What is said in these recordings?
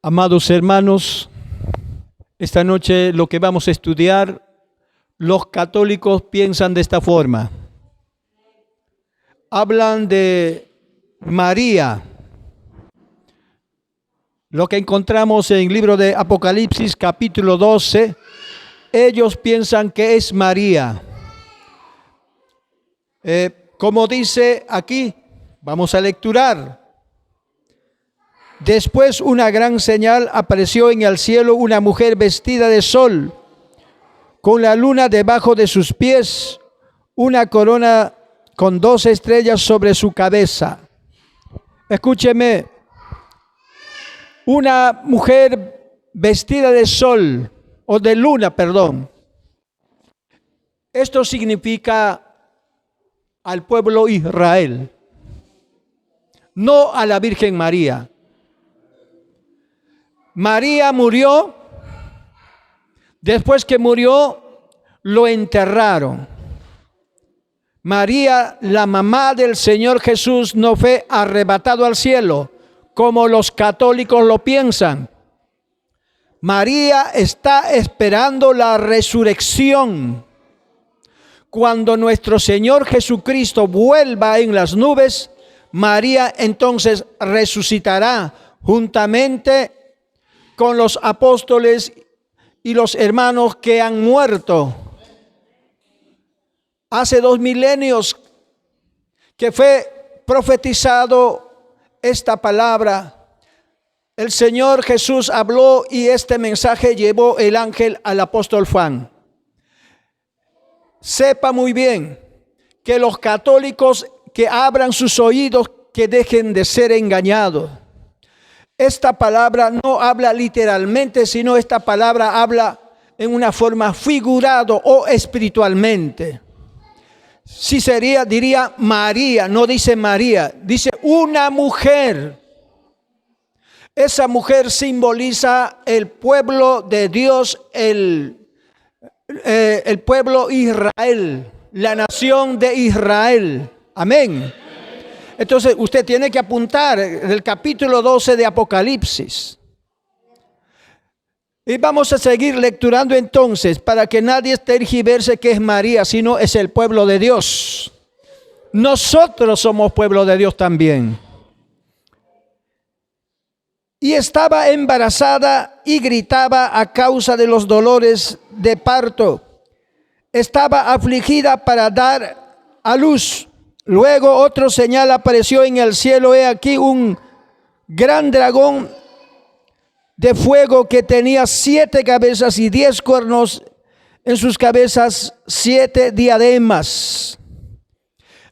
Amados hermanos, esta noche lo que vamos a estudiar, los católicos piensan de esta forma. Hablan de María, lo que encontramos en el libro de Apocalipsis capítulo 12, ellos piensan que es María. Como dice aquí, vamos a lecturar. Después una gran señal apareció en el cielo, una mujer vestida de sol, con la luna debajo de sus pies, una corona con 2 estrellas sobre su cabeza. Escúcheme, una mujer vestida de sol, o de luna, perdón. Esto significa al pueblo Israel, no a la Virgen María. María murió, después que murió, lo enterraron. María, la mamá del Señor Jesús, no fue arrebatado al cielo, como los católicos lo piensan. María está esperando la resurrección. Cuando nuestro Señor Jesucristo vuelva en las nubes, María entonces resucitará juntamente con los apóstoles y los hermanos que han muerto. Hace 2 milenios que fue profetizado esta palabra. El Señor Jesús habló y este mensaje llevó el ángel al apóstol Juan. Sepa muy bien que los católicos que abran sus oídos, que dejen de ser engañados. Esta palabra no habla literalmente, sino esta palabra habla en una forma figurado o espiritualmente. Si sería, diría María, no dice María, dice una mujer. Esa mujer simboliza el pueblo de Dios, el pueblo Israel, la nación de Israel. Amén. Entonces usted tiene que apuntar el capítulo 12 de Apocalipsis. Y vamos a seguir lecturando entonces para que nadie tergiverse que es María, sino es el pueblo de Dios. Nosotros somos pueblo de Dios también. Y estaba embarazada y gritaba a causa de los dolores de parto. Estaba afligida para dar a luz. Luego otra señal apareció en el cielo. He aquí un gran dragón de fuego que tenía 7 cabezas y 10 cuernos, en sus cabezas 7 diademas.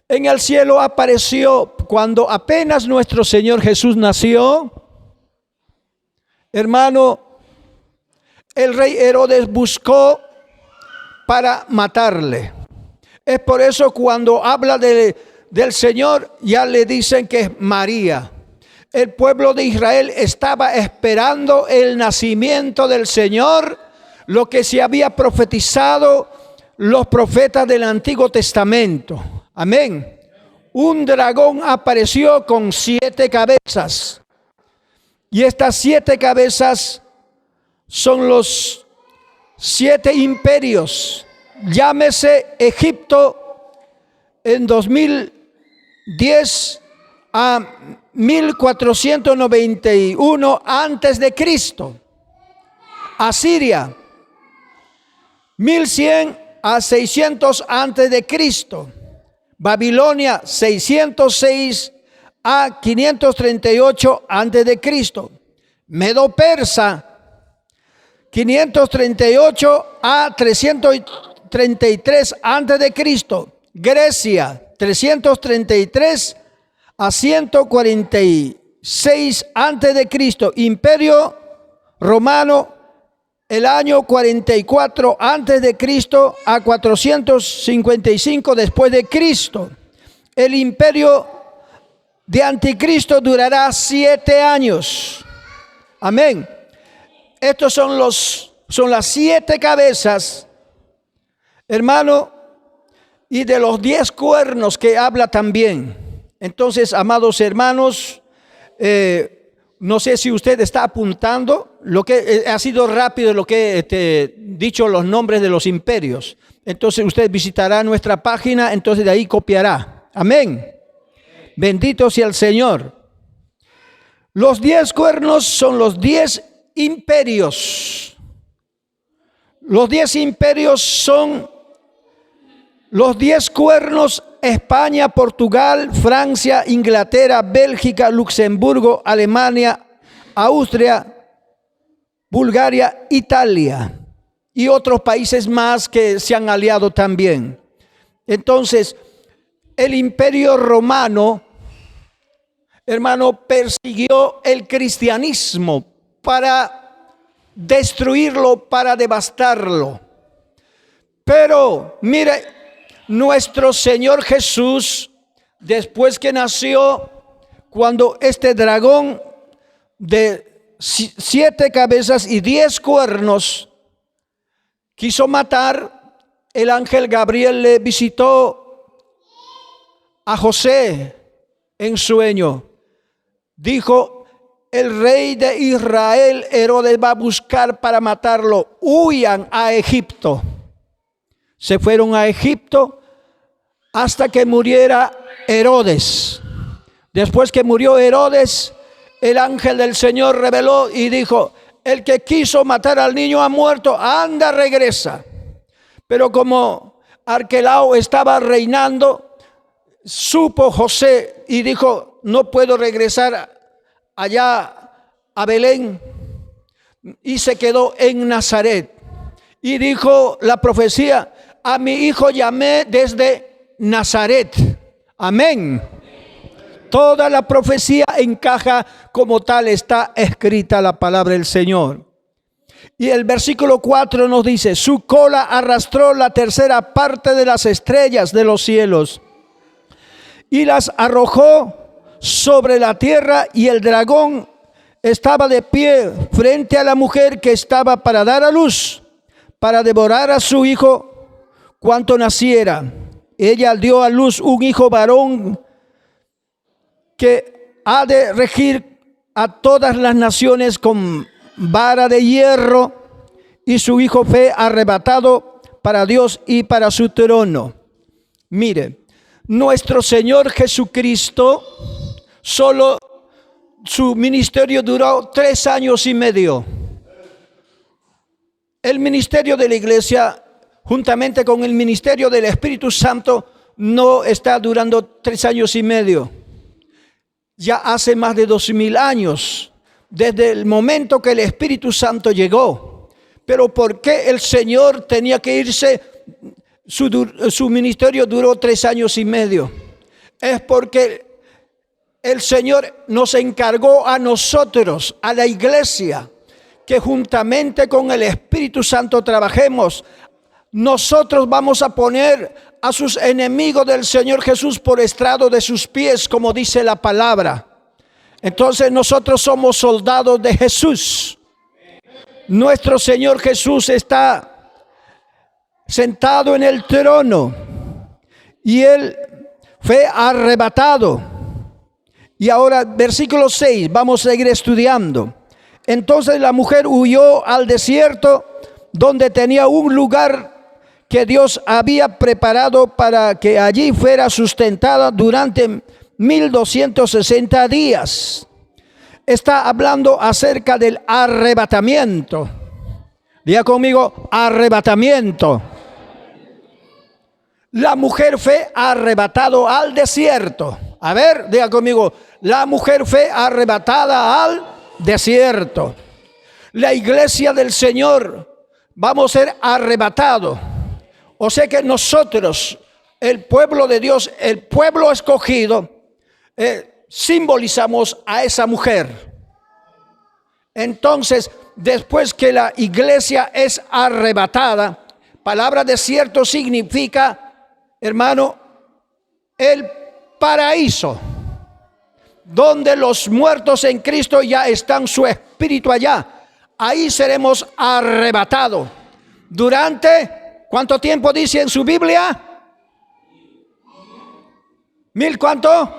En el cielo apareció cuando apenas nuestro Señor Jesús nació. Hermano, el rey Herodes buscó para matarle. Es por eso cuando habla del Señor ya le dicen que es María. El pueblo de Israel estaba esperando el nacimiento del Señor, lo que se había profetizado los profetas del Antiguo Testamento. Amén. Un dragón apareció con 7 cabezas. Y estas 7 cabezas son los 7 imperios. Llámese Egipto en 2010 a 1491 antes de Cristo. Asiria 1100 a 600 antes de Cristo. Babilonia 606 a 538 antes de Cristo. Medo-Persa 538 a 333 antes de Cristo. Grecia 333 a 146 antes de Cristo. Imperio Romano el año 44 antes de Cristo a 455 después de Cristo. El imperio de Anticristo durará 7 años. Amén. Estos son las 7 cabezas, hermano, y de los 10 cuernos que habla también. Entonces, amados hermanos, No sé si usted está apuntando, lo que ha sido rápido lo que he dicho los nombres de los imperios. Entonces usted visitará nuestra página, entonces de ahí copiará. Amén. Bendito sea el Señor. Los 10 cuernos son los 10 imperios. Los 10 imperios son los 10 cuernos: España, Portugal, Francia, Inglaterra, Bélgica, Luxemburgo, Alemania, Austria, Bulgaria, Italia y otros países más que se han aliado también. Entonces, el Imperio Romano, hermano, persiguió el cristianismo para destruirlo, para devastarlo. Pero, mire, nuestro Señor Jesús, después que nació, cuando este dragón de 7 cabezas y 10 cuernos quiso matar, el ángel Gabriel le visitó a José en sueño. Dijo: el rey de Israel, Herodes, va a buscar para matarlo. Huyan a Egipto. Se fueron a Egipto hasta que muriera Herodes. Después que murió Herodes, el ángel del Señor reveló y dijo: el que quiso matar al niño ha muerto, anda, regresa. Pero como Arquelao estaba reinando, supo José y dijo: no puedo regresar allá a Belén, y se quedó en Nazaret. Y dijo la profecía: a mi hijo llamé desde Nazaret. Amén. Toda la profecía encaja como tal, está escrita la palabra del Señor. Y el versículo 4 nos dice: su cola arrastró la tercera parte de las estrellas de los cielos y las arrojó sobre la tierra, y el dragón estaba de pie frente a la mujer que estaba para dar a luz, para devorar a su hijo cuanto naciera. Ella dio a luz un hijo varón que ha de regir a todas las naciones con vara de hierro, y su hijo fue arrebatado para Dios y para su trono. Mire, nuestro Señor Jesucristo, solo su ministerio duró 3 años y medio. El ministerio de la iglesia, juntamente con el ministerio del Espíritu Santo, no está durando 3 años y medio. Ya hace más de 2000 años, desde el momento que el Espíritu Santo llegó. Pero ¿por qué el Señor tenía que irse? Su ministerio duró 3 años y medio. Es porque el Señor nos encargó a nosotros, a la iglesia, que juntamente con el Espíritu Santo trabajemos. Nosotros vamos a poner a sus enemigos del Señor Jesús por estrado de sus pies, como dice la palabra. Entonces nosotros somos soldados de Jesús. Nuestro Señor Jesús está sentado en el trono y Él fue arrebatado. Y ahora, versículo 6, vamos a seguir estudiando. Entonces la mujer huyó al desierto, donde tenía un lugar que Dios había preparado para que allí fuera sustentada durante 1260 días. Está hablando acerca del arrebatamiento. Diga conmigo: arrebatamiento. La mujer fue arrebatada al desierto. A ver, diga conmigo: la mujer fue arrebatada al desierto. La iglesia del Señor vamos a ser arrebatados. O sea que nosotros, el pueblo de Dios, el pueblo escogido, simbolizamos a esa mujer. Entonces, después que la iglesia es arrebatada, palabra desierto significa, hermano, el paraíso, donde los muertos en Cristo ya están, su espíritu allá. Ahí seremos arrebatados. Durante, ¿cuánto tiempo dice en su Biblia? ¿1000 cuánto?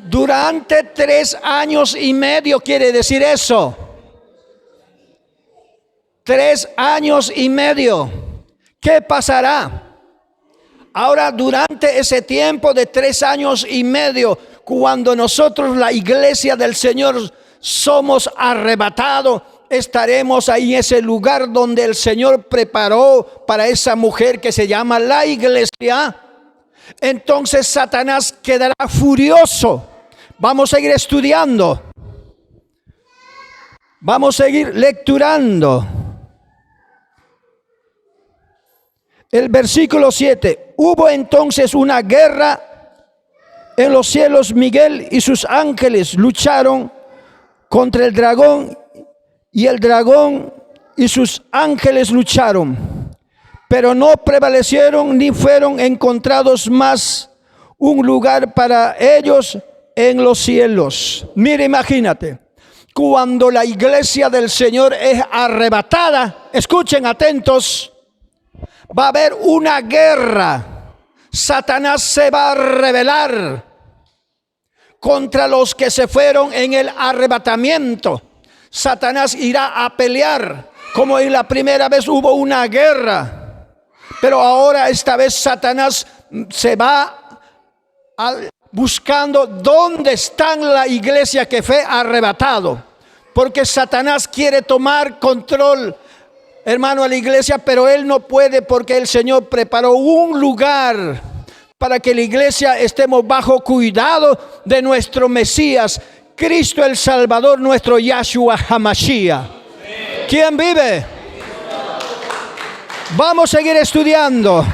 Durante 3 años y medio quiere decir eso. 3 años y medio. ¿Qué pasará? Ahora, durante ese tiempo de 3 años y medio, cuando nosotros, la iglesia del Señor, somos arrebatados, estaremos ahí en ese lugar donde el Señor preparó para esa mujer que se llama la iglesia. Entonces Satanás quedará furioso. Vamos a seguir estudiando. Vamos a seguir lecturando. El versículo 7. Hubo entonces una guerra en los cielos. Miguel y sus ángeles lucharon contra el dragón, y el dragón y sus ángeles lucharon, pero no prevalecieron ni fueron encontrados más un lugar para ellos en los cielos. Mire, imagínate, cuando la iglesia del Señor es arrebatada, escuchen atentos, va a haber una guerra. Satanás se va a rebelar contra los que se fueron en el arrebatamiento. Satanás irá a pelear, como en la primera vez hubo una guerra, pero ahora esta vez Satanás se va buscando dónde está la iglesia que fue arrebatado, porque Satanás quiere tomar control, hermano, a la iglesia, pero él no puede, porque el Señor preparó un lugar para que la iglesia estemos bajo cuidado de nuestro Mesías, Cristo el Salvador, nuestro Yahshua HaMashiach. ¿Quién vive? Vamos a seguir estudiando.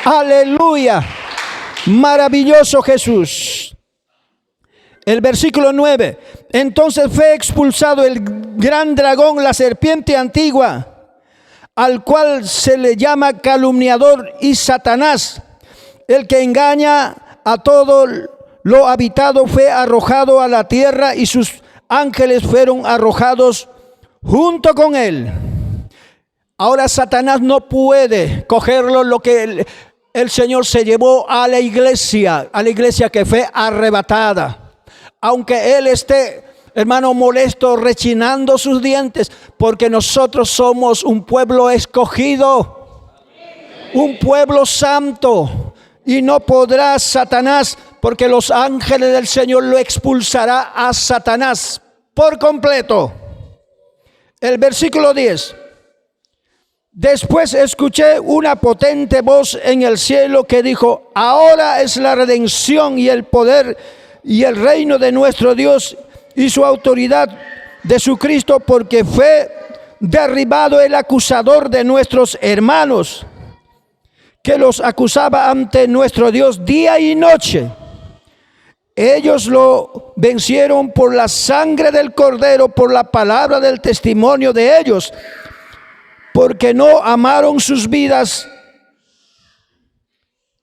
Aleluya. Maravilloso Jesús. El versículo 9. Entonces fue expulsado el gran dragón, la serpiente antigua, al cual se le llama calumniador y Satanás, el que engaña a todo lo habitado, fue arrojado a la tierra y sus ángeles fueron arrojados junto con él. Ahora Satanás no puede cogerlo, lo que el Señor se llevó a la iglesia que fue arrebatada. Aunque él esté, hermano, molesto, rechinando sus dientes, porque nosotros somos un pueblo escogido, un pueblo santo, y no podrá Satanás, porque los ángeles del Señor lo expulsará a Satanás por completo. El versículo 10. Después escuché una potente voz en el cielo que dijo: ahora es la redención y el poder y el reino de nuestro Dios y su autoridad de su Cristo, porque fue derribado el acusador de nuestros hermanos, que los acusaba ante nuestro Dios día y noche. Ellos lo vencieron por la sangre del Cordero, por la palabra del testimonio de ellos, porque no amaron sus vidas,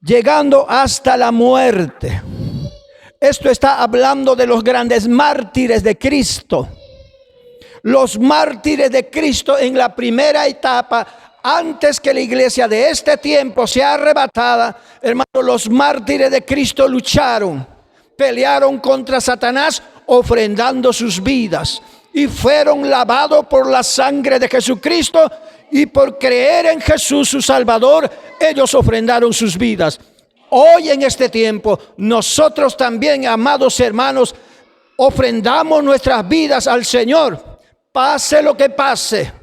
llegando hasta la muerte. Esto está hablando de los grandes mártires de Cristo. Los mártires de Cristo en la primera etapa, antes que la iglesia de este tiempo sea arrebatada, hermano, los mártires de Cristo lucharon, pelearon contra Satanás, ofrendando sus vidas, y fueron lavados por la sangre de Jesucristo, y por creer en Jesús su Salvador, ellos ofrendaron sus vidas. Hoy en este tiempo, nosotros también, amados hermanos, ofrendamos nuestras vidas al Señor, pase lo que pase.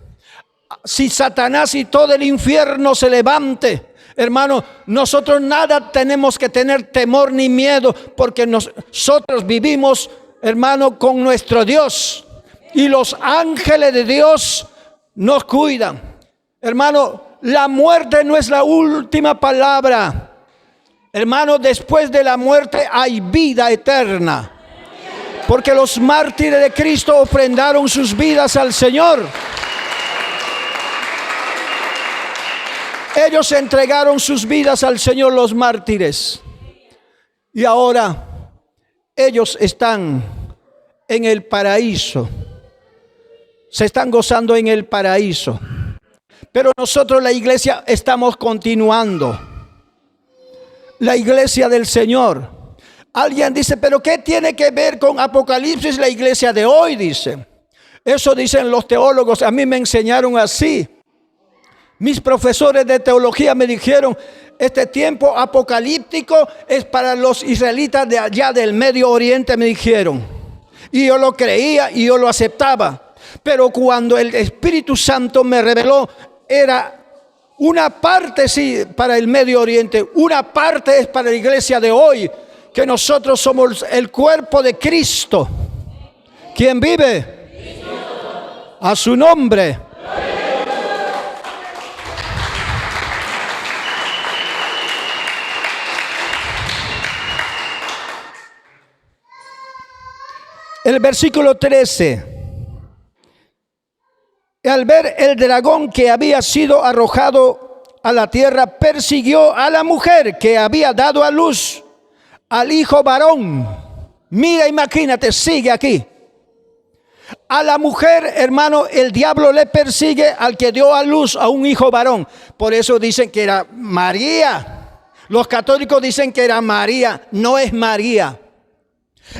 Si Satanás y todo el infierno se levante, hermano, nosotros nada tenemos que tener temor ni miedo, porque nosotros vivimos, hermano, con nuestro Dios, y los ángeles de Dios nos cuidan. Hermano, la muerte no es la última palabra. Hermano, después de la muerte hay vida eterna, porque los mártires de Cristo ofrendaron sus vidas al Señor. Ellos entregaron sus vidas al Señor, los mártires. Y ahora ellos están en el paraíso. Se están gozando en el paraíso. Pero nosotros, la iglesia, estamos continuando. La iglesia del Señor. Alguien dice, pero ¿qué tiene que ver con Apocalipsis la iglesia de hoy? Dice. Eso dicen los teólogos, a mí me enseñaron así. Mis profesores de teología me dijeron, este tiempo apocalíptico es para los israelitas de allá del Medio Oriente, me dijeron. Y yo lo creía y yo lo aceptaba. Pero cuando el Espíritu Santo me reveló, era una parte sí para el Medio Oriente, una parte es para la iglesia de hoy, que nosotros somos el cuerpo de Cristo. ¿Quién vive? A su nombre. El versículo 13. Al ver el dragón que había sido arrojado a la tierra, persiguió a la mujer que había dado a luz al hijo varón. Mira, imagínate, sigue aquí. A la mujer, hermano, el diablo le persigue al que dio a luz a un hijo varón. Por eso dicen que era María. Los católicos dicen que era María, no es María.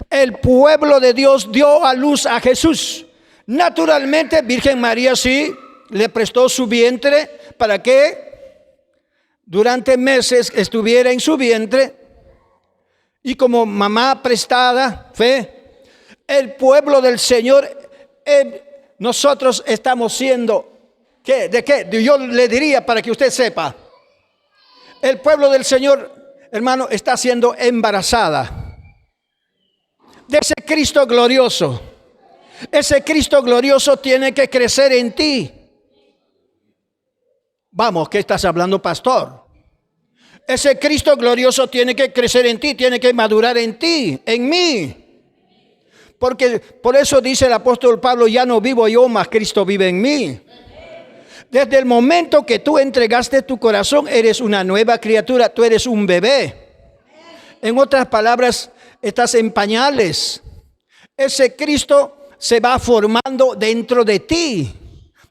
El pueblo de Dios dio a luz a Jesús. Naturalmente, Virgen María sí le prestó su vientre para que durante meses estuviera en su vientre. Y como mamá prestada, fe, el pueblo del Señor, nosotros estamos siendo, ¿qué? ¿De qué? Yo le diría para que usted sepa. El pueblo del Señor, hermano, está siendo embarazada de ese Cristo glorioso. Ese Cristo glorioso tiene que crecer en ti. Vamos, ¿qué estás hablando, pastor? Ese Cristo glorioso tiene que crecer en ti, tiene que madurar en ti, en mí. Porque por eso dice el apóstol Pablo, ya no vivo yo, mas Cristo vive en mí. Desde el momento que tú entregaste tu corazón, eres una nueva criatura, tú eres un bebé. En otras palabras, estás en pañales. Ese Cristo se va formando dentro de ti,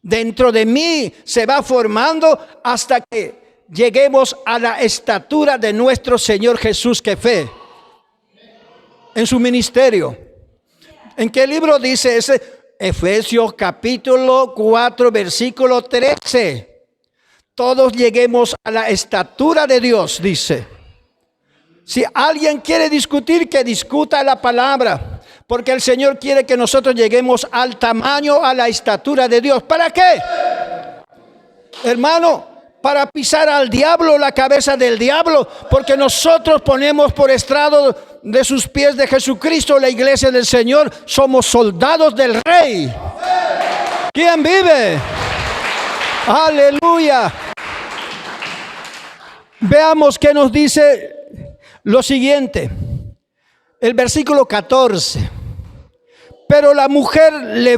dentro de mí, se va formando hasta que lleguemos a la estatura de nuestro Señor Jesús, que fe en su ministerio. ¿En qué libro dice ese? Efesios capítulo 4, versículo 13. Todos lleguemos a la estatura de Dios, dice. Si alguien quiere discutir, que discuta la palabra. Porque el Señor quiere que nosotros lleguemos al tamaño, a la estatura de Dios. ¿Para qué? Hermano, para pisar al diablo, la cabeza del diablo. Porque nosotros ponemos por estrado de sus pies de Jesucristo la iglesia del Señor. Somos soldados del Rey. ¿Quién vive? Aleluya. Veamos qué nos dice lo siguiente. El versículo 14. Pero la mujer le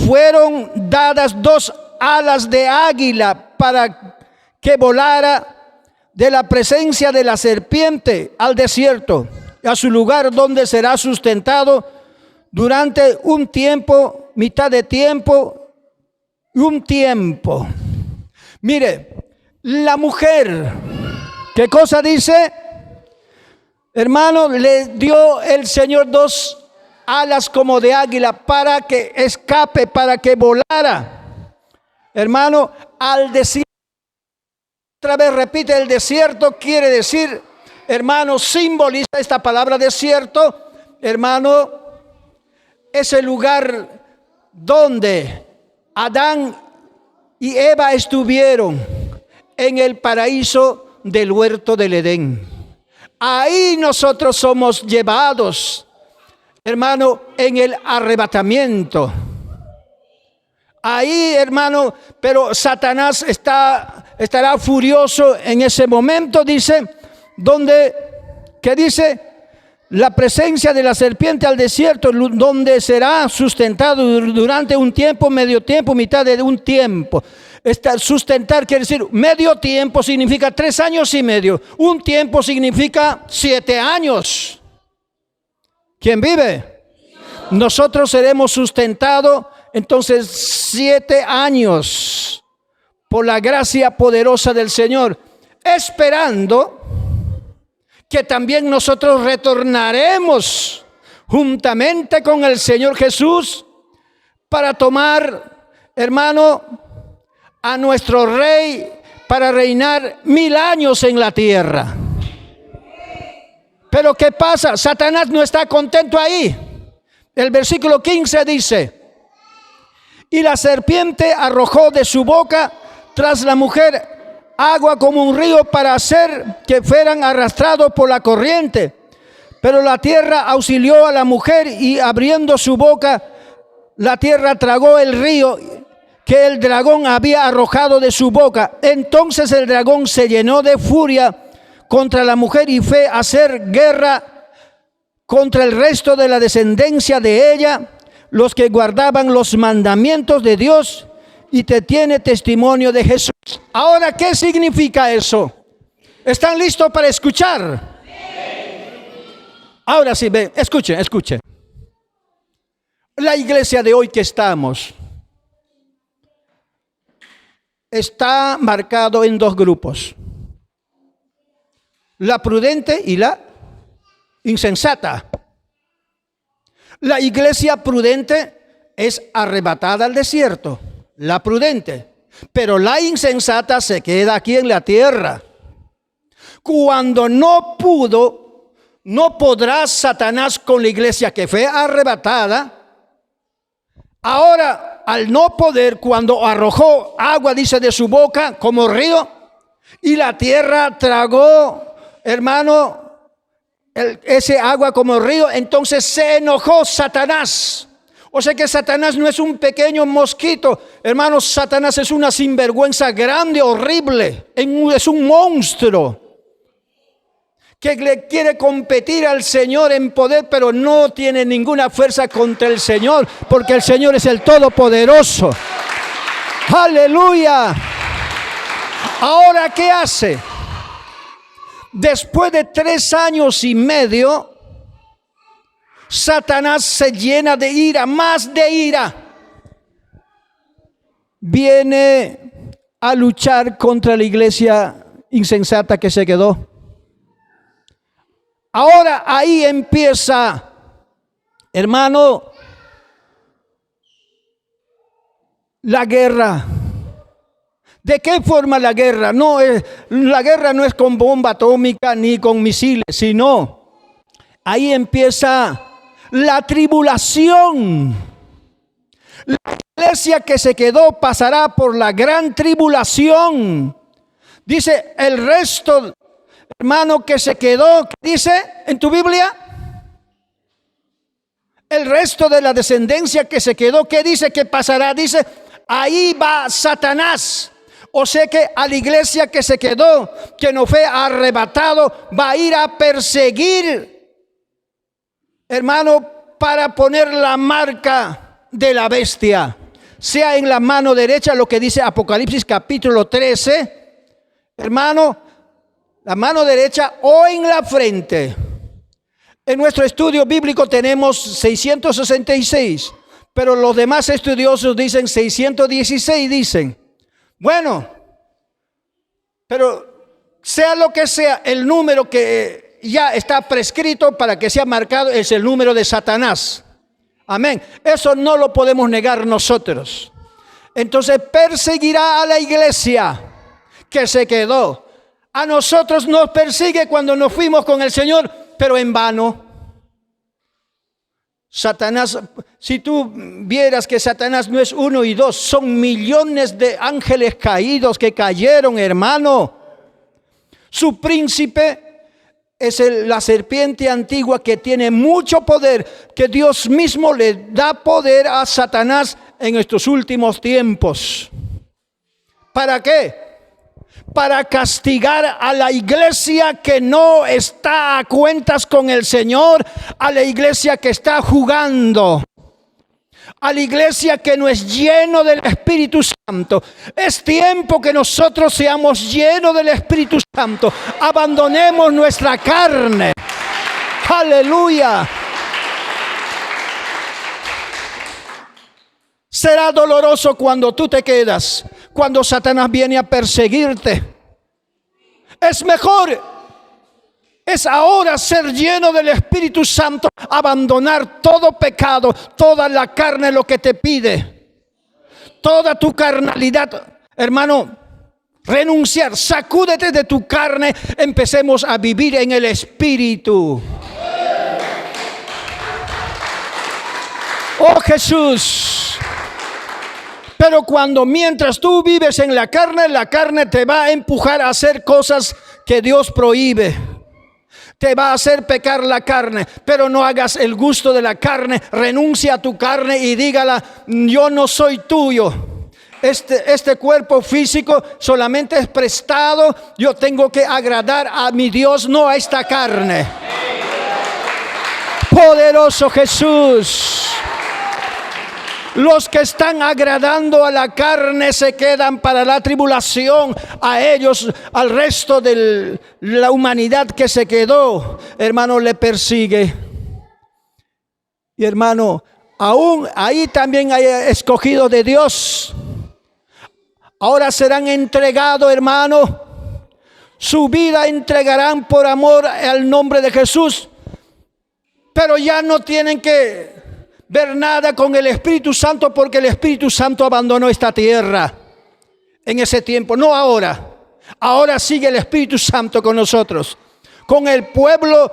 fueron dadas 2 alas de águila para que volara de la presencia de la serpiente al desierto, a su lugar donde será sustentado durante un tiempo, mitad de tiempo y un tiempo. Mire, la mujer, ¿qué cosa dice? Hermano, le dio el Señor 2 alas como de águila para que escape, para que volara. Hermano, al desierto. Otra vez repite, el desierto quiere decir, hermano, simboliza esta palabra desierto, hermano, ese lugar donde Adán y Eva estuvieron en el paraíso del huerto del Edén. Ahí nosotros somos llevados, hermano, en el arrebatamiento. Ahí, hermano, pero Satanás estará furioso en ese momento, dice, donde, ¿qué dice? La presencia de la serpiente al desierto, donde será sustentado durante un tiempo, medio tiempo, mitad de un tiempo. Sustentar quiere decir, medio tiempo significa 3 años y medio. Un tiempo significa 7 años. ¿Quién vive? Nosotros seremos sustentados entonces 7 años por la gracia poderosa del Señor, esperando que también nosotros retornaremos juntamente con el Señor Jesús para tomar, hermano, a nuestro Rey para reinar 1000 años en la tierra. Pero ¿qué pasa? Satanás no está contento ahí. El versículo 15 dice: y la serpiente arrojó de su boca tras la mujer agua como un río para hacer que fueran arrastrados por la corriente. Pero la tierra auxilió a la mujer, y abriendo su boca, la tierra tragó el río que el dragón había arrojado de su boca. Entonces el dragón se llenó de furia contra la mujer y fue a hacer guerra contra el resto de la descendencia de ella, los que guardaban los mandamientos de Dios y te tiene testimonio de Jesús. Ahora, ¿qué significa eso? ¿Están listos para escuchar? Ahora sí, ven, escuchen. La iglesia de hoy que estamos está marcado en 2 grupos: la prudente y la insensata. La iglesia prudente es arrebatada al desierto, la prudente, pero la insensata se queda aquí en la tierra. Cuando no podrá Satanás con la iglesia que fue arrebatada. Ahora, al no poder, cuando arrojó agua, dice, de su boca como río, y la tierra tragó, hermano, ese agua como río, entonces se enojó Satanás. O sea que Satanás no es un pequeño mosquito, hermanos. Satanás es una sinvergüenza grande, horrible, es un monstruo que le quiere competir al Señor en poder, pero no tiene ninguna fuerza contra el Señor, porque el Señor es el Todopoderoso. ¡Aleluya! Ahora, ¿qué hace? Después de 3 años y medio, Satanás se llena de ira, más de ira. Viene a luchar contra la iglesia insensata que se quedó. Ahora ahí empieza, hermano, la guerra. ¿De qué forma la guerra? La guerra no es con bomba atómica ni con misiles, sino ahí empieza la tribulación. La iglesia que se quedó pasará por la gran tribulación. Dice el resto, hermano, que se quedó, dice en tu Biblia, el resto de la descendencia que se quedó, ¿qué dice que pasará? Dice, ahí va Satanás. O sea que a la iglesia que se quedó, que no fue arrebatado, va a ir a perseguir, hermano, para poner la marca de la bestia, sea en la mano derecha, lo que dice Apocalipsis capítulo 13, hermano, la mano derecha, o en la frente. En nuestro estudio bíblico tenemos 666, pero los demás estudiosos dicen 616, dicen. Bueno, pero sea lo que sea, el número que ya está prescrito para que sea marcado es el número de Satanás. Amén. Eso no lo podemos negar nosotros. Entonces perseguirá a la iglesia que se quedó. A nosotros nos persigue cuando nos fuimos con el Señor, pero en vano. Satanás, si tú vieras que Satanás no es 1 y 2, son millones de ángeles caídos que cayeron, hermano. Su príncipe es la serpiente antigua que tiene mucho poder, que Dios mismo le da poder a Satanás en estos últimos tiempos. ¿Para qué? Para castigar a la iglesia que no está a cuentas con el Señor, a la iglesia que está jugando, a la iglesia que no es lleno del Espíritu Santo. Es tiempo que nosotros seamos llenos del Espíritu Santo. Abandonemos nuestra carne. Aleluya. Será doloroso cuando tú te quedas, cuando Satanás viene a perseguirte. Es mejor Es ahora ser lleno del Espíritu Santo, abandonar todo pecado, toda la carne lo que te pide, toda tu carnalidad, hermano, renunciar, sacúdete de tu carne, empecemos a vivir en el Espíritu. Oh Jesús. Pero mientras tú vives en la carne te va a empujar a hacer cosas que Dios prohíbe. Te va a hacer pecar la carne, pero no hagas el gusto de la carne. Renuncia a tu carne y dígala: yo no soy tuyo. Este cuerpo físico solamente es prestado. Yo tengo que agradar a mi Dios, no a esta carne. Poderoso Jesús. Los que están agradando a la carne se quedan para la tribulación. A ellos, al resto de la humanidad que se quedó, hermano, le persigue. Y hermano, aún ahí también hay escogidos de Dios. Ahora serán entregados, hermano. Su vida entregarán por amor al nombre de Jesús. Pero ya no tienen que ver nada con el Espíritu Santo, porque el Espíritu Santo abandonó esta tierra en ese tiempo, no ahora. Ahora sigue el Espíritu Santo con nosotros. Con el pueblo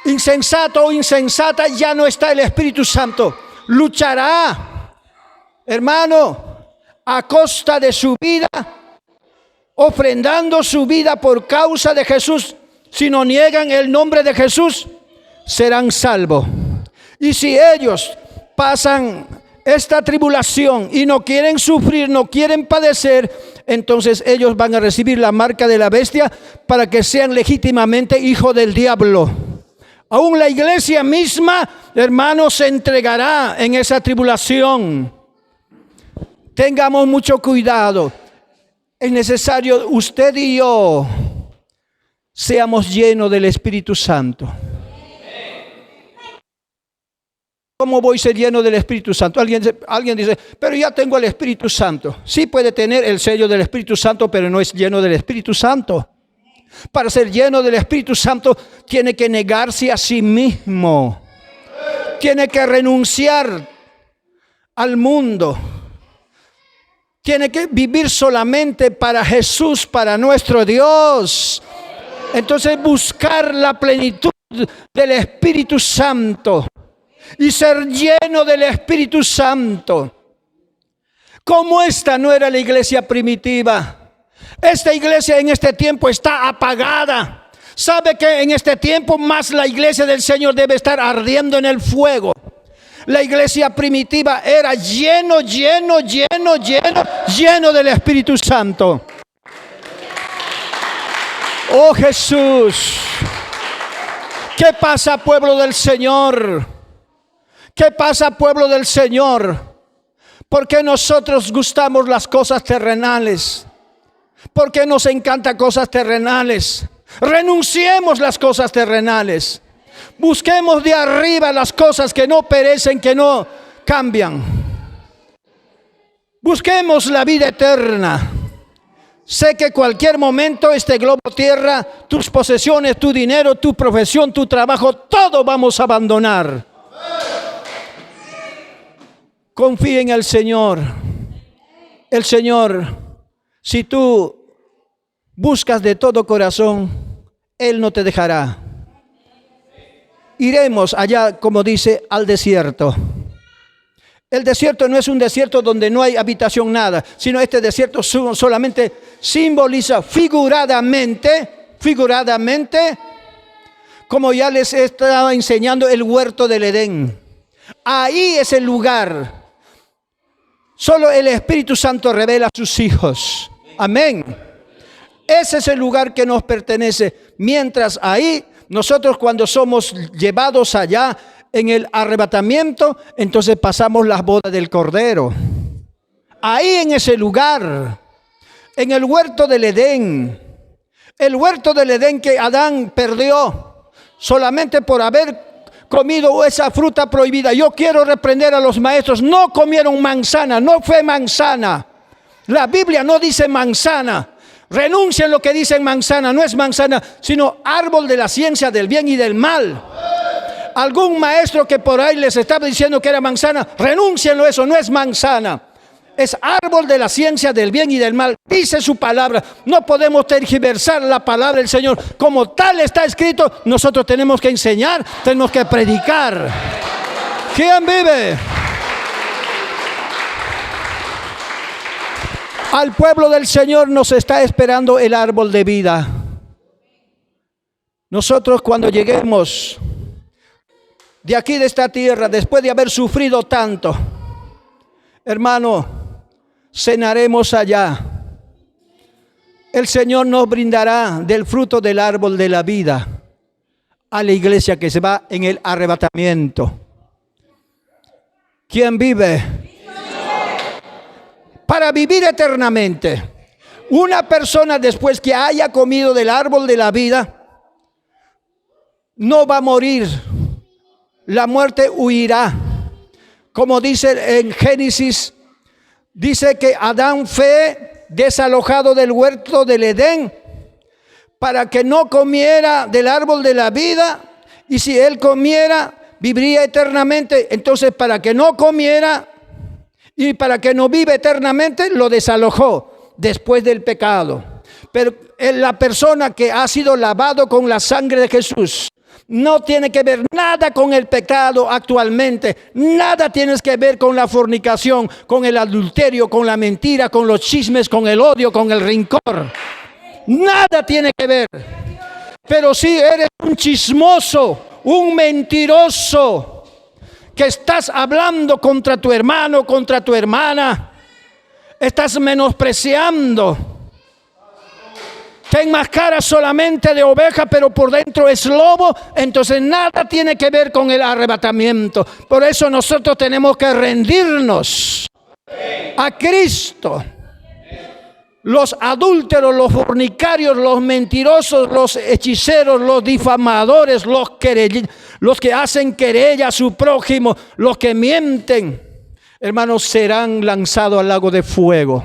insensato o insensata ya no está el Espíritu Santo. Luchará, hermano, a costa de su vida, ofrendando su vida por causa de Jesús. Si no niegan el nombre de Jesús, serán salvos. Y si ellos pasan esta tribulación y no quieren sufrir, no quieren padecer, entonces ellos van a recibir la marca de la bestia para que sean legítimamente hijos del diablo. Aún la iglesia misma, hermanos, se entregará en esa tribulación. Tengamos mucho cuidado. Es necesario usted y yo seamos llenos del Espíritu Santo. ¿Cómo voy a ser lleno del Espíritu Santo? Alguien dice, pero ya tengo el Espíritu Santo. Sí puede tener el sello del Espíritu Santo, pero no es lleno del Espíritu Santo. Para ser lleno del Espíritu Santo tiene que negarse a sí mismo. Tiene que renunciar al mundo. Tiene que vivir solamente para Jesús, para nuestro Dios. Entonces buscar la plenitud del Espíritu Santo y ser lleno del Espíritu Santo. Como esta no era la iglesia primitiva. Esta iglesia en este tiempo está apagada. ¿Sabe que en este tiempo más la iglesia del Señor debe estar ardiendo en el fuego? La iglesia primitiva era lleno del Espíritu Santo. Oh Jesús. ¿Qué pasa, pueblo del Señor? ¿Qué pasa, pueblo del Señor? Porque nosotros gustamos las cosas terrenales. Porque nos encantan cosas terrenales. Renunciemos las cosas terrenales. Busquemos de arriba las cosas que no perecen, que no cambian. Busquemos la vida eterna. Sé que cualquier momento este globo tierra, tus posesiones, tu dinero, tu profesión, tu trabajo, todo vamos a abandonar. Confía en el Señor. El Señor, si tú buscas de todo corazón, Él no te dejará. Iremos allá, como dice, al desierto. El desierto no es un desierto donde no hay habitación, nada, sino este desierto solamente simboliza figuradamente, como ya les estaba enseñando, el huerto del Edén. Ahí es el lugar. Solo el Espíritu Santo revela a sus hijos. Amén. Ese es el lugar que nos pertenece. Mientras ahí, nosotros cuando somos llevados allá en el arrebatamiento, entonces pasamos las bodas del Cordero. Ahí en ese lugar, en el huerto del Edén. El huerto del Edén que Adán perdió solamente por haber comido esa fruta prohibida. Yo quiero reprender a los maestros. No comieron manzana, no fue manzana. La Biblia no dice manzana. Renuncien lo que dicen manzana, no es manzana, sino árbol de la ciencia del bien y del mal. Algún maestro que por ahí les estaba diciendo que era manzana, renúncienlo, eso no es manzana. Es árbol de la ciencia del bien y del mal. Dice su palabra. No podemos tergiversar la palabra del Señor. Como tal está escrito, nosotros tenemos que enseñar, tenemos que predicar. ¿Quién vive? Al pueblo del Señor nos está esperando el árbol de vida. Nosotros cuando lleguemos de aquí de esta tierra, después de haber sufrido tanto, hermano, cenaremos allá. El Señor nos brindará del fruto del árbol de la vida a la iglesia que se va en el arrebatamiento. ¿Quién vive? Para vivir eternamente. Una persona después que haya comido del árbol de la vida no va a morir. La muerte huirá. Como dice en Génesis, dice que Adán fue desalojado del huerto del Edén para que no comiera del árbol de la vida, y si él comiera viviría eternamente. Entonces, para que no comiera y para que no viva eternamente, lo desalojó después del pecado. Pero la persona que ha sido lavado con la sangre de Jesús no tiene que ver nada con el pecado actualmente. Nada tienes que ver con la fornicación, con el adulterio, con la mentira, con los chismes, con el odio, con el rencor. Nada tiene que ver. Pero si eres un chismoso, un mentiroso, que estás hablando contra tu hermano, contra tu hermana, estás menospreciando, te enmascaras solamente de oveja, pero por dentro es lobo, entonces nada tiene que ver con el arrebatamiento. Por eso nosotros tenemos que rendirnos a Cristo. Los adúlteros, los fornicarios, los mentirosos, los hechiceros, los difamadores, los que hacen querella a su prójimo, los que mienten, hermanos, serán lanzados al lago de fuego.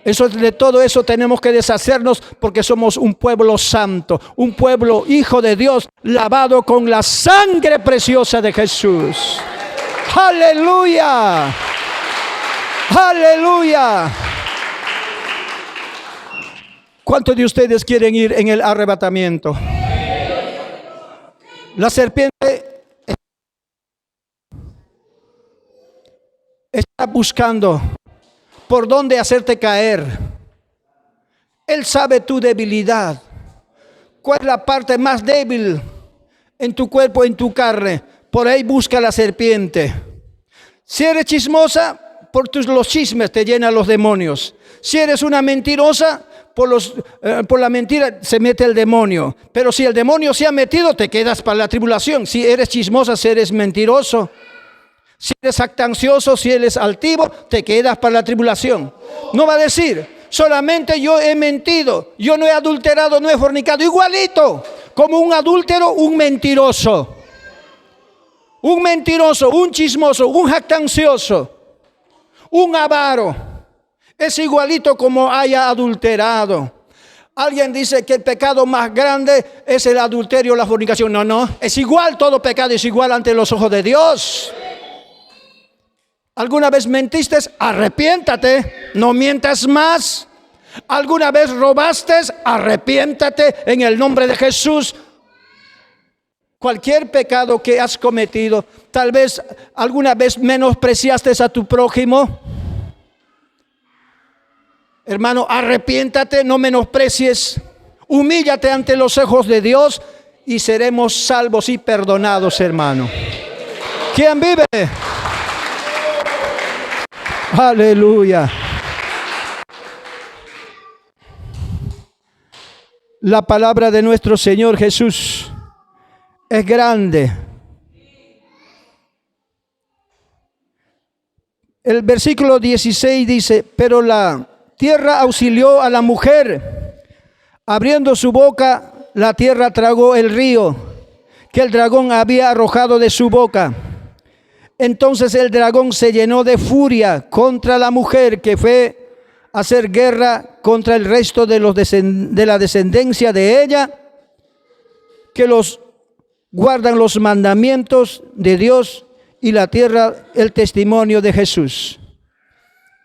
De todo eso tenemos que deshacernos, porque somos un pueblo santo, un pueblo hijo de Dios, lavado con la sangre preciosa de Jesús. ¡Aleluya! ¡Aleluya! ¿Cuántos de ustedes quieren ir en el arrebatamiento? La serpiente está buscando por dónde hacerte caer. Él sabe tu debilidad. ¿Cuál es la parte más débil en tu cuerpo, en tu carne? Por ahí busca la serpiente. Si eres chismosa, por los chismes te llenan los demonios. Si eres una mentirosa, por la mentira se mete el demonio. Pero si el demonio se ha metido, te quedas para la tribulación. Si eres chismosa, si eres mentiroso, si eres jactancioso, si eres altivo, te quedas para la tribulación. No va a decir, solamente yo he mentido, yo no he adulterado, no he fornicado. Igualito, como un adúltero, un mentiroso. Un mentiroso, un chismoso, un jactancioso, un avaro. Es igualito como haya adulterado. Alguien dice que el pecado más grande es el adulterio, la fornicación. No, es igual, todo pecado es igual ante los ojos de Dios. ¿Alguna vez mentiste? Arrepiéntate, no mientas más. ¿Alguna vez robaste? Arrepiéntate en el nombre de Jesús. Cualquier pecado que has cometido, tal vez alguna vez menospreciaste a tu prójimo. Hermano, arrepiéntate, no menosprecies, humíllate ante los ojos de Dios y seremos salvos y perdonados, hermano. ¿Quién vive? Aleluya. La palabra de nuestro Señor Jesús es grande. El versículo 16 dice, pero la tierra auxilió a la mujer. Abriendo su boca, la tierra tragó el río que el dragón había arrojado de su boca. Entonces el dragón se llenó de furia contra la mujer que fue hacer guerra contra el resto de la descendencia de ella, que los guardan los mandamientos de Dios y la tierra, el testimonio de Jesús.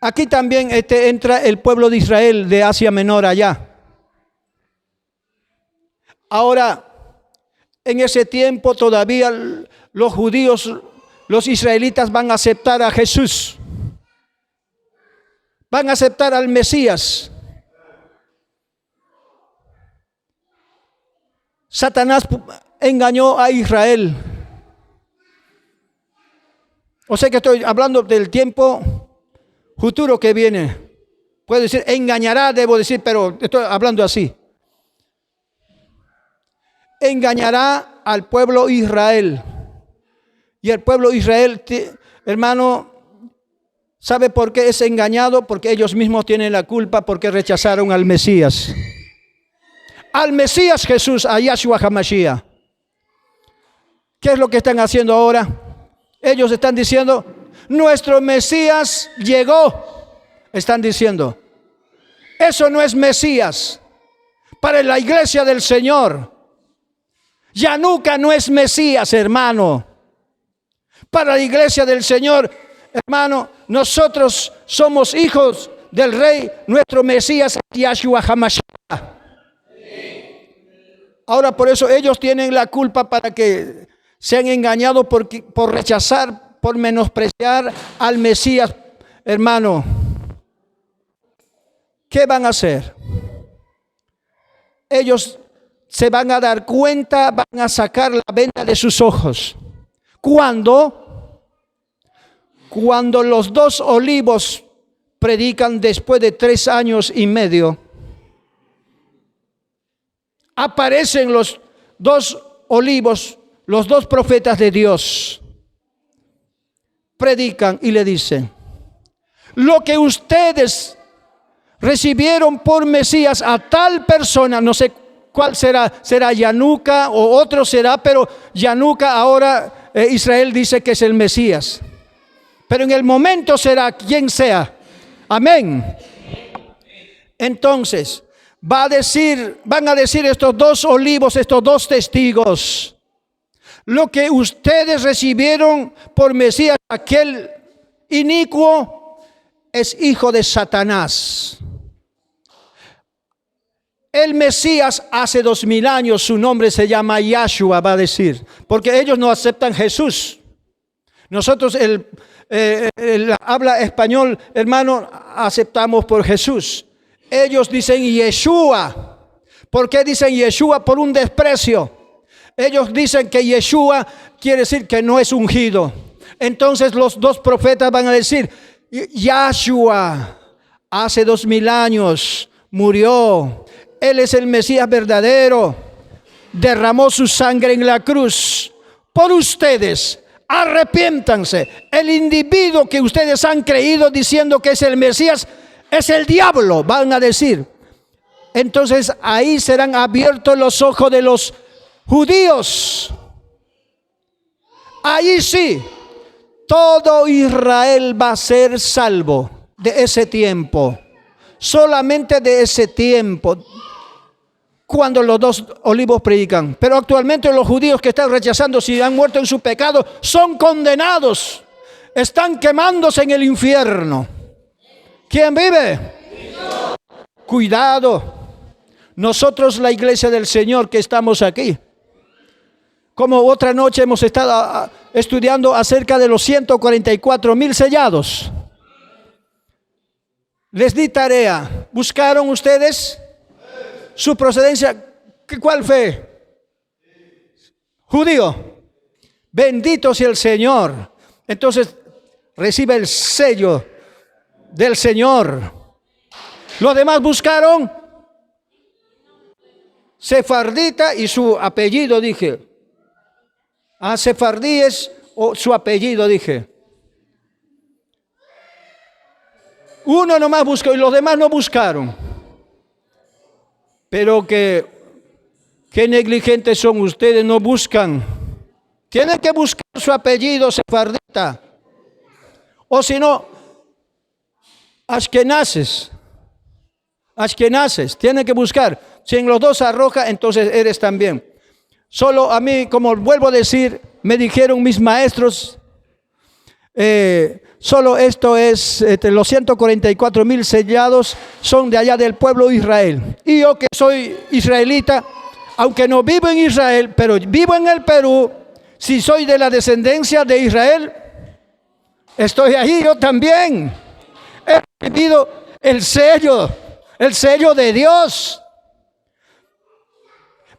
Aquí también entra el pueblo de Israel de Asia Menor allá. Ahora, en ese tiempo todavía los judíos, los israelitas van a aceptar a Jesús. Van a aceptar al Mesías. Satanás engañó a Israel. O sea que estoy hablando del tiempo futuro que viene. Puedo decir engañará, debo decir, pero estoy hablando así. Engañará al pueblo Israel. Y el pueblo Israel, hermano, ¿sabe por qué es engañado? Porque ellos mismos tienen la culpa porque rechazaron al Mesías. Al Mesías Jesús, a Yahshua HaMashiach. ¿Qué es lo que están haciendo ahora? Ellos están diciendo, nuestro Mesías llegó. Están diciendo, eso no es Mesías para la iglesia del Señor. Yanuca no es Mesías, hermano. Para la iglesia del Señor, hermano, nosotros somos hijos del Rey, nuestro Mesías, Yahshua HaMashiach. Ahora por eso ellos tienen la culpa para que sean engañados por rechazar, por menospreciar al Mesías, hermano. ¿Qué van a hacer? Ellos se van a dar cuenta, van a sacar la venda de sus ojos. ¿Cuándo? Cuando los dos olivos predican después de 3 años y medio. Aparecen los 2 olivos, los 2 profetas de Dios. Predican y le dicen, lo que ustedes recibieron por Mesías a tal persona, no sé cuál será Yanuca o otro será, pero Yanuca ahora Israel dice que es el Mesías. Pero en el momento será quien sea. Amén. Entonces, van a decir estos 2 olivos, estos 2 testigos, lo que ustedes recibieron por Mesías, aquel inicuo, es hijo de Satanás. El Mesías hace 2000 años, su nombre se llama Yahshua, va a decir, porque ellos no aceptan Jesús. Nosotros, el habla español, hermano, aceptamos por Jesús. Ellos dicen Yeshua. ¿Por qué dicen Yeshua? Por un desprecio. Ellos dicen que Yeshua quiere decir que no es ungido. Entonces los 2 profetas van a decir, Yahshua hace 2000 años murió. Él es el Mesías verdadero. Derramó su sangre en la cruz por ustedes. Arrepiéntanse. El individuo que ustedes han creído diciendo que es el Mesías es el diablo, van a decir. Entonces ahí serán abiertos los ojos de los judíos. Ahí sí, todo Israel va a ser salvo de ese tiempo. Solamente de ese tiempo, cuando los 2 olivos predican. Pero actualmente los judíos que están rechazando, si han muerto en su pecado, son condenados. Están quemándose en el infierno. ¿Quién vive? Cuidado. Nosotros, la iglesia del Señor que estamos aquí, como otra noche hemos estado estudiando acerca de los 144,000 sellados. Les di tarea. ¿Buscaron ustedes su procedencia? ¿Cuál fe? Judío. Bendito sea el Señor. Entonces recibe el sello del Señor. Los demás buscaron sefardita y su apellido, dije. Sefardí es su apellido, dije. Uno nomás buscó y los demás no buscaron. Pero qué negligentes son ustedes, no buscan. Tienen que buscar su apellido sefardita. O si no, ashkenazes. ashkenazes, tiene que buscar. Si en los dos arroja, entonces eres también. Solo a mí, como vuelvo a decir, me dijeron mis maestros, solo esto es, los 144,000 sellados son de allá del pueblo de Israel. Y yo que soy israelita, aunque no vivo en Israel, pero vivo en el Perú, si soy de la descendencia de Israel, estoy ahí yo también. He recibido el sello de Dios.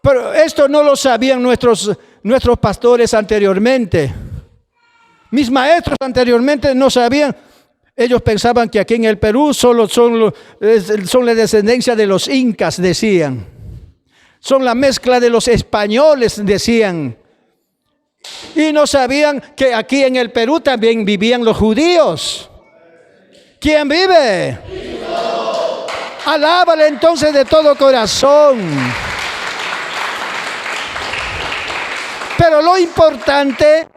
Pero esto no lo sabían nuestros pastores anteriormente. Mis maestros anteriormente no sabían. Ellos pensaban que aquí en el Perú solo son la descendencia de los incas, decían. Son la mezcla de los españoles, decían. Y no sabían que aquí en el Perú también vivían los judíos. ¿Quién vive? Alábale entonces de todo corazón. Pero lo importante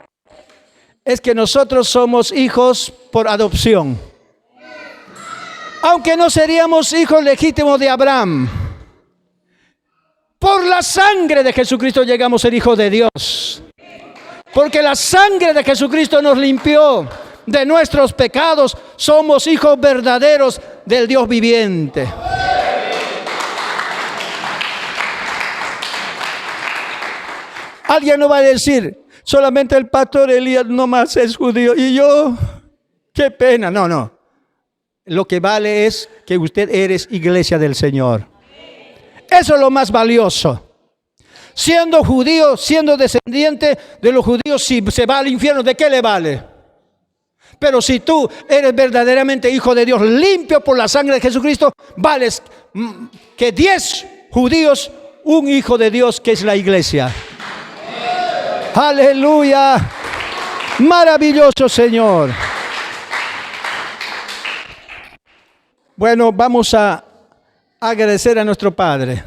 es que nosotros somos hijos por adopción. Aunque no seríamos hijos legítimos de Abraham, por la sangre de Jesucristo llegamos a ser hijos de Dios. Porque la sangre de Jesucristo nos limpió de nuestros pecados. Somos hijos verdaderos del Dios viviente. Alguien no va a decir, solamente el pastor Elías nomás es judío y yo, qué pena. No. Lo que vale es que usted eres iglesia del Señor. Eso es lo más valioso. Siendo judío, siendo descendiente de los judíos, si se va al infierno, ¿de qué le vale? Pero si tú eres verdaderamente hijo de Dios, limpio por la sangre de Jesucristo, vales que 10 judíos, un hijo de Dios que es la iglesia. Aleluya. Maravilloso Señor. Bueno, vamos a agradecer a nuestro Padre.